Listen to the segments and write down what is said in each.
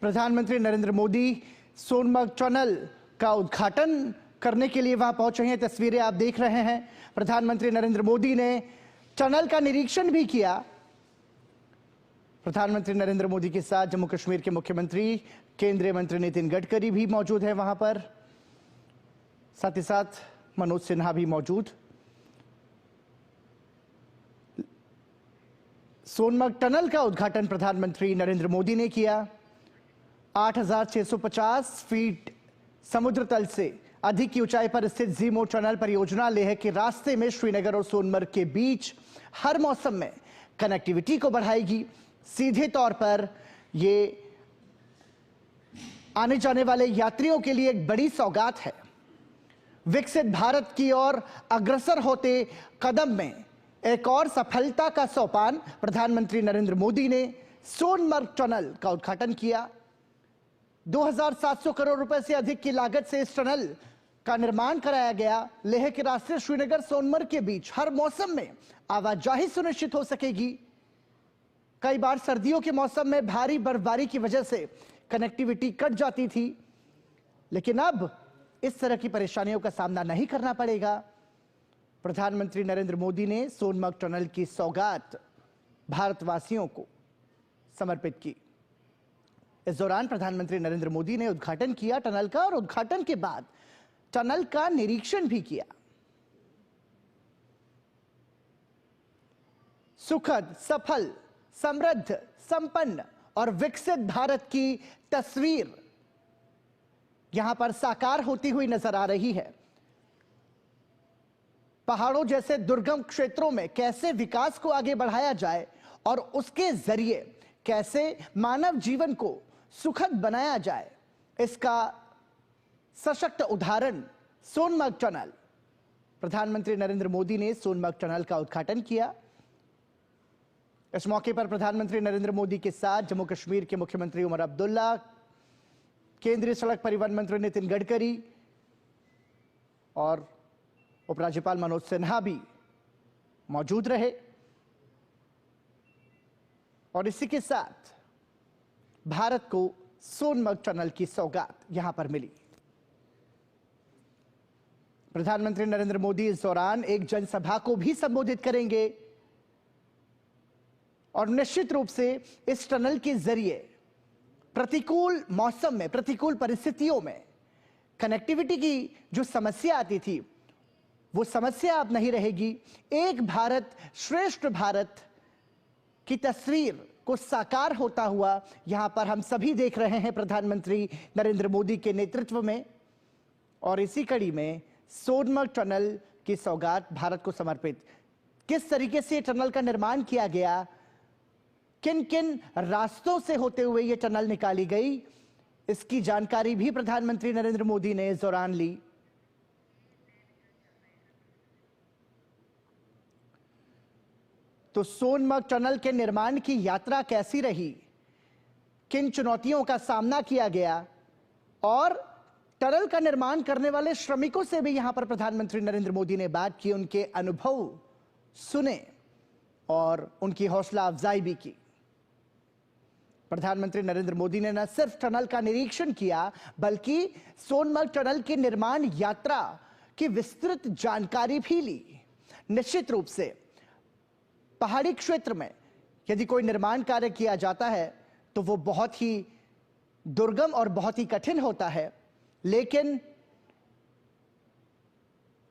प्रधानमंत्री नरेंद्र मोदी सोनमर्ग टनल का उद्घाटन करने के लिए वहां पहुंचे हैं। तस्वीरें आप देख रहे हैं। प्रधानमंत्री नरेंद्र मोदी ने टनल का निरीक्षण भी किया। प्रधानमंत्री नरेंद्र मोदी के साथ जम्मू कश्मीर के मुख्यमंत्री केंद्रीय मंत्री नितिन गडकरी भी मौजूद हैं वहां पर, साथ ही साथ मनोज सिन्हा भी मौजूद। सोनमर्ग टनल का उद्घाटन प्रधानमंत्री नरेंद्र मोदी ने किया। 8,650 फीट समुद्र तल से अधिक की ऊंचाई पर स्थित ज़ीमो टनल परियोजना लेह के रास्ते में श्रीनगर और सोनमर्ग के बीच हर मौसम में कनेक्टिविटी को बढ़ाएगी। सीधे तौर पर यह आने जाने वाले यात्रियों के लिए एक बड़ी सौगात है। विकसित भारत की ओर अग्रसर होते कदम में एक और सफलता का सोपान प्रधानमंत्री नरेंद्र मोदी ने सोनमर्ग टनल का उद्घाटन किया। 2,700 करोड़ रुपए से अधिक की लागत से इस टनल का निर्माण कराया गया। लेह के रास्ते श्रीनगर सोनमर्ग के बीच हर मौसम में आवाजाही सुनिश्चित हो सकेगी। कई बार सर्दियों के मौसम में भारी बर्फबारी की वजह से कनेक्टिविटी कट जाती थी, लेकिन अब इस तरह की परेशानियों का सामना नहीं करना पड़ेगा। प्रधानमंत्री नरेंद्र मोदी ने सोनमर्ग टनल की सौगात भारतवासियों को समर्पित की। इस दौरान प्रधानमंत्री नरेंद्र मोदी ने उद्घाटन किया टनल का और उद्घाटन के बाद टनल का निरीक्षण भी किया। सुखद, सफल, समृद्ध, संपन्न और विकसित भारत की तस्वीर यहां पर साकार होती हुई नजर आ रही है। पहाड़ों जैसे दुर्गम क्षेत्रों में कैसे विकास को आगे बढ़ाया जाए और उसके जरिए कैसे मानव जीवन को सुखद बनाया जाए, इसका सशक्त उदाहरण सोनमर्ग टनल। प्रधानमंत्री नरेंद्र मोदी ने सोनमर्ग टनल का उद्घाटन किया। इस मौके पर प्रधानमंत्री नरेंद्र मोदी के साथ जम्मू कश्मीर के मुख्यमंत्री उमर अब्दुल्ला, केंद्रीय सड़क परिवहन मंत्री नितिन गडकरी और उपराज्यपाल मनोज सिन्हा भी मौजूद रहे। और इसी के साथ भारत को सोनमर्ग टनल की सौगात यहां पर मिली। प्रधानमंत्री नरेंद्र मोदी इस दौरान एक जनसभा को भी संबोधित करेंगे और निश्चित रूप से इस टनल के जरिए प्रतिकूल मौसम में, प्रतिकूल परिस्थितियों में कनेक्टिविटी की जो समस्या आती थी, वो समस्या अब नहीं रहेगी। एक भारत श्रेष्ठ भारत की तस्वीर को साकार होता हुआ यहां पर हम सभी देख रहे हैं प्रधानमंत्री नरेंद्र मोदी के नेतृत्व में। और इसी कड़ी में सोनमर्ग टनल की सौगात भारत को समर्पित। किस तरीके से टनल का निर्माण किया गया, किन किन रास्तों से होते हुए यह टनल निकाली गई, इसकी जानकारी भी प्रधानमंत्री नरेंद्र मोदी ने इस दौरान ली। तो सोनमर्ग टनल के निर्माण की यात्रा कैसी रही, किन चुनौतियों का सामना किया गया और टनल का निर्माण करने वाले श्रमिकों से भी यहां पर प्रधानमंत्री नरेंद्र मोदी ने बात की, उनके अनुभव सुने और उनकी हौसला अफजाई भी की। प्रधानमंत्री नरेंद्र मोदी ने न सिर्फ टनल का निरीक्षण किया, बल्कि सोनमर्ग टनल की निर्माण यात्रा की विस्तृत जानकारी भी ली। निश्चित रूप से पहाड़ी क्षेत्र में यदि कोई निर्माण कार्य किया जाता है तो वो बहुत ही दुर्गम और बहुत ही कठिन होता है, लेकिन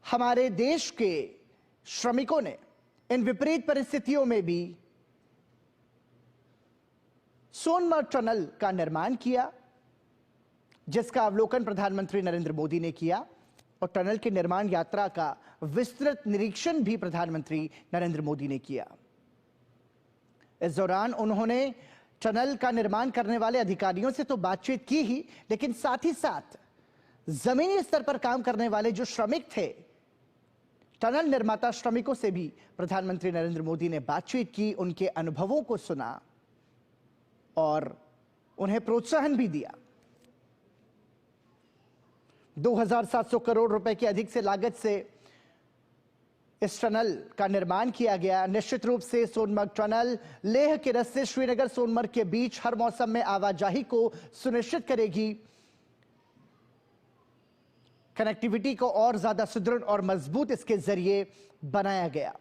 हमारे देश के श्रमिकों ने इन विपरीत परिस्थितियों में भी सोनमर्ग टनल का निर्माण किया, जिसका अवलोकन प्रधानमंत्री नरेंद्र मोदी ने किया और टनल के निर्माण यात्रा का विस्तृत निरीक्षण भी प्रधानमंत्री नरेंद्र मोदी ने किया। इस दौरान उन्होंने टनल का निर्माण करने वाले अधिकारियों से तो बातचीत की ही, लेकिन साथ ही साथ जमीनी स्तर पर काम करने वाले जो श्रमिक थे, टनल निर्माता श्रमिकों से भी प्रधानमंत्री नरेंद्र मोदी ने बातचीत की, उनके अनुभवों को सुना और उन्हें प्रोत्साहन भी दिया। 2,700 करोड़ रुपए की अधिक से लागत से इस टनल का निर्माण किया गया। निश्चित रूप से सोनमर्ग टनल लेह के रस्ते श्रीनगर सोनमर्ग के बीच हर मौसम में आवाजाही को सुनिश्चित करेगी। कनेक्टिविटी को और ज्यादा सुदृढ़ और मजबूत इसके जरिए बनाया गया।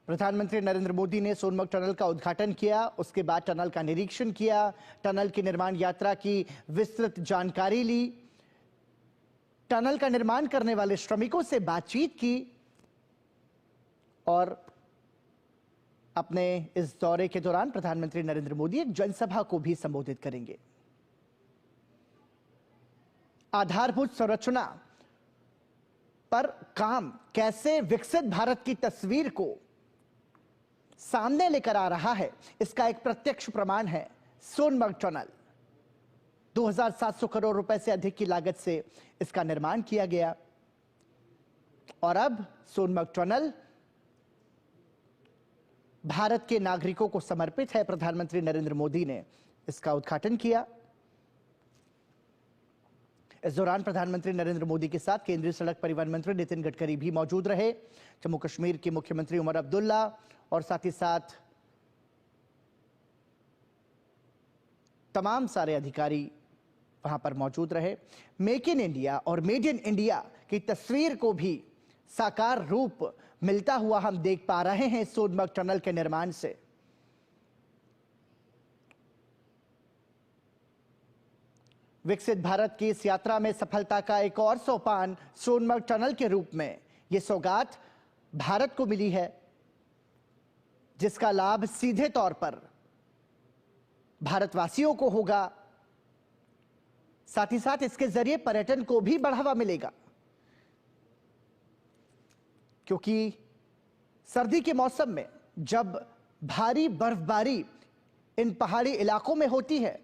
प्रधानमंत्री नरेंद्र मोदी ने सोनमर्ग टनल का उद्घाटन किया, उसके बाद टनल का निरीक्षण किया, टनल की निर्माण यात्रा की विस्तृत जानकारी ली, टनल का निर्माण करने वाले श्रमिकों से बातचीत की और अपने इस दौरे के दौरान प्रधानमंत्री नरेंद्र मोदी एक जनसभा को भी संबोधित करेंगे। आधारभूत संरचना पर काम कैसे विकसित भारत की तस्वीर को सामने लेकर आ रहा है, इसका एक प्रत्यक्ष प्रमाण है सोनमर्ग टनल। 2700 करोड़ रुपए से अधिक की लागत से इसका निर्माण किया गया और अब सोनमर्ग टनल भारत के नागरिकों को समर्पित है। प्रधानमंत्री नरेंद्र मोदी ने इसका उद्घाटन किया। इस दौरान प्रधानमंत्री नरेंद्र मोदी के साथ केंद्रीय सड़क परिवहन मंत्री नितिन गडकरी भी मौजूद रहे। जम्मू कश्मीर के मुख्यमंत्री उमर अब्दुल्ला और साथ ही साथ तमाम सारे अधिकारी वहां पर मौजूद रहे। मेक इन इंडिया और मेड इन इंडिया की तस्वीर को भी साकार रूप मिलता हुआ हम देख पा रहे हैं सोनमर्ग टनल के निर्माण से। विकसित भारत की इस यात्रा में सफलता का एक और सोपान सोनमर्ग टनल के रूप में यह सौगात भारत को मिली है, जिसका लाभ सीधे तौर पर भारतवासियों को होगा। साथ ही साथ इसके जरिए पर्यटन को भी बढ़ावा मिलेगा, क्योंकि सर्दी के मौसम में जब भारी बर्फबारी इन पहाड़ी इलाकों में होती है,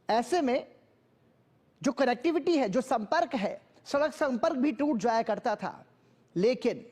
ऐसे में जो कनेक्टिविटी है, जो संपर्क है, सड़क संपर्क भी टूट जाया करता था। लेकिन